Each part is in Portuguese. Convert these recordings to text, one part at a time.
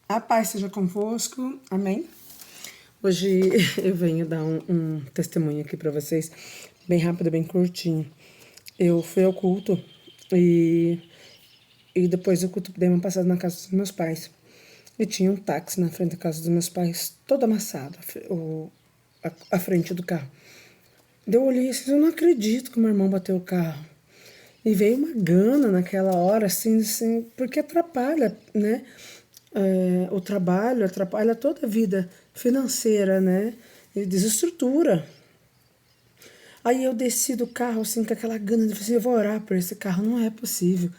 A paz seja convosco, amém? Hoje eu venho dar um testemunho aqui pra vocês, bem rápido, bem curtinho. Eu fui ao culto e depois do culto dei uma passada na casa dos meus pais. E tinha um táxi na frente da casa dos meus pais, todo amassado, a frente do carro. Eu olhei assim, eu não acredito que o meu irmão bateu o carro. E veio uma gana naquela hora, assim, porque atrapalha, né? O trabalho atrapalha toda a vida financeira, né? E desestrutura. Aí eu desci do carro, assim, com aquela gana de fazer, eu vou orar por esse carro, não é possível.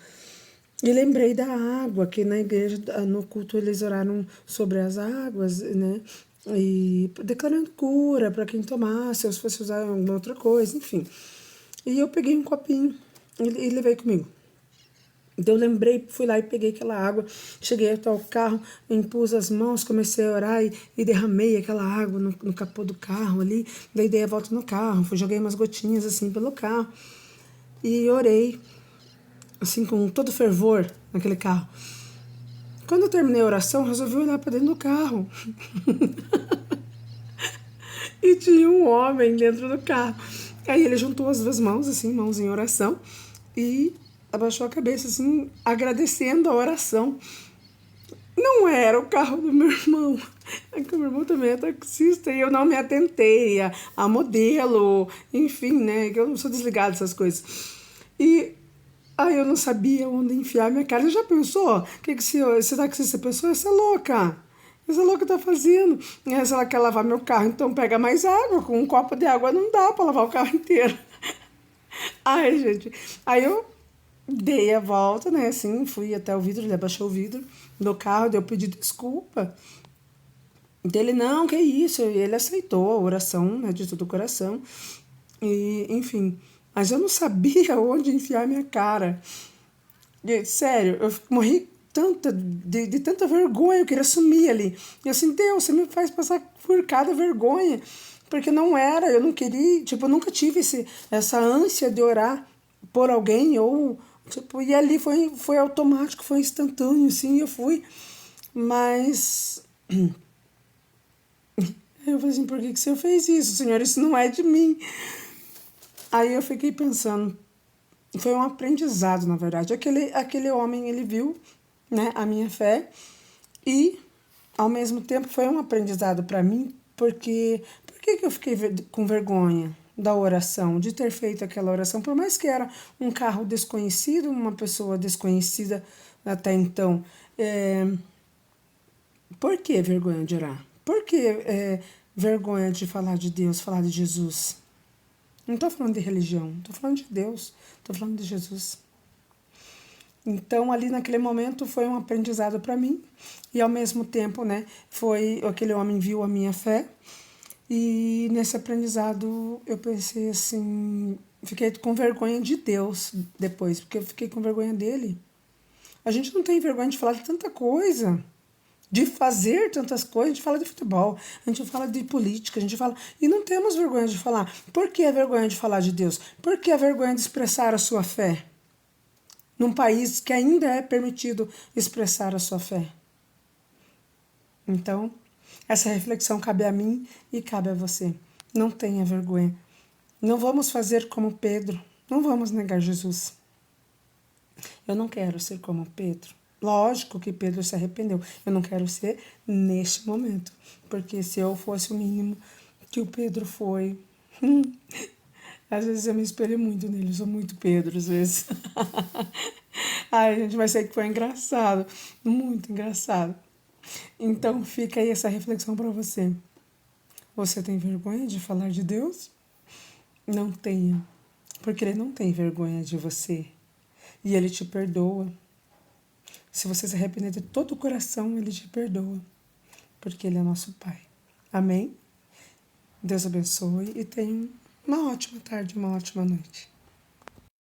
E lembrei da água, que na igreja, no culto, eles oraram sobre as águas, né? E declarando cura para quem tomasse, ou se fosse usar alguma outra coisa, enfim. E eu peguei um copinho e levei comigo. Então eu lembrei, fui lá e peguei aquela água, cheguei até o carro, impus as mãos, comecei a orar e derramei aquela água no capô do carro ali, daí dei a volta no carro, joguei umas gotinhas assim pelo carro e orei, assim com todo fervor naquele carro. Quando eu terminei a oração, resolvi olhar para dentro do carro e tinha um homem dentro do carro. Aí ele juntou as duas mãos, assim, mãos em oração, e abaixou a cabeça, assim, agradecendo a oração. Não era o carro do meu irmão. É que o meu irmão também é taxista e eu não me atentei a modelo, enfim, né? Que eu não sou desligada dessas coisas. E aí eu não sabia onde enfiar minha cara. Você já pensou? O que esse taxista pensou? Essa louca. Essa louca tá fazendo. E se ela quer lavar meu carro, então pega mais água. Com um copo de água não dá pra lavar o carro inteiro. Ai, gente. Aí eu dei a volta, né? Assim, fui até o vidro, ele abaixou o vidro do carro, daí eu pedi desculpa. Dele, não, que isso, e ele aceitou a oração, né, de todo o coração, e enfim, mas eu não sabia onde enfiar minha cara. E, sério, eu morri de tanta vergonha, eu queria sumir ali. E eu assim, Deus, você me faz passar por cada vergonha, porque não era, eu não queria, tipo, eu nunca tive essa ânsia de orar por alguém, ou, tipo, e ali foi automático, foi instantâneo, assim, eu fui, mas eu falei assim, por que o senhor fez isso, senhor? Isso não é de mim. Aí eu fiquei pensando, foi um aprendizado, na verdade. Aquele homem, ele viu, né, a minha fé e, ao mesmo tempo, foi um aprendizado para mim, porque por que eu fiquei com vergonha da oração, de ter feito aquela oração, por mais que era um carro desconhecido, uma pessoa desconhecida até então. Por que vergonha de orar? Por que vergonha de falar de Deus, falar de Jesus? Não estou falando de religião, estou falando de Deus, estou falando de Jesus. Então, ali naquele momento foi um aprendizado para mim e ao mesmo tempo, né, foi aquele homem viu a minha fé e nesse aprendizado eu pensei assim, fiquei com vergonha de Deus depois, porque eu fiquei com vergonha dele. A gente não tem vergonha de falar de tanta coisa, de fazer tantas coisas. A gente fala de futebol, a gente fala de política, a gente fala. E não temos vergonha de falar. Por que a vergonha de falar de Deus? Por que a vergonha de expressar a sua fé? Num país que ainda é permitido expressar a sua fé. Então, essa reflexão cabe a mim e cabe a você. Não tenha vergonha. Não vamos fazer como Pedro. Não vamos negar Jesus. Eu não quero ser como Pedro. Lógico que Pedro se arrependeu. Eu não quero ser neste momento. Porque se eu fosse o mínimo que o Pedro foi. Às vezes eu me espelho muito nele. Eu sou muito Pedro, às vezes. Ai, gente, mas sei que foi engraçado. Muito engraçado. Então fica aí essa reflexão para você. Você tem vergonha de falar de Deus? Não tenha. Porque Ele não tem vergonha de você. E Ele te perdoa. Se você se arrepender de todo o coração, Ele te perdoa. Porque Ele é nosso Pai. Amém? Deus abençoe e tenha uma ótima tarde, uma ótima noite.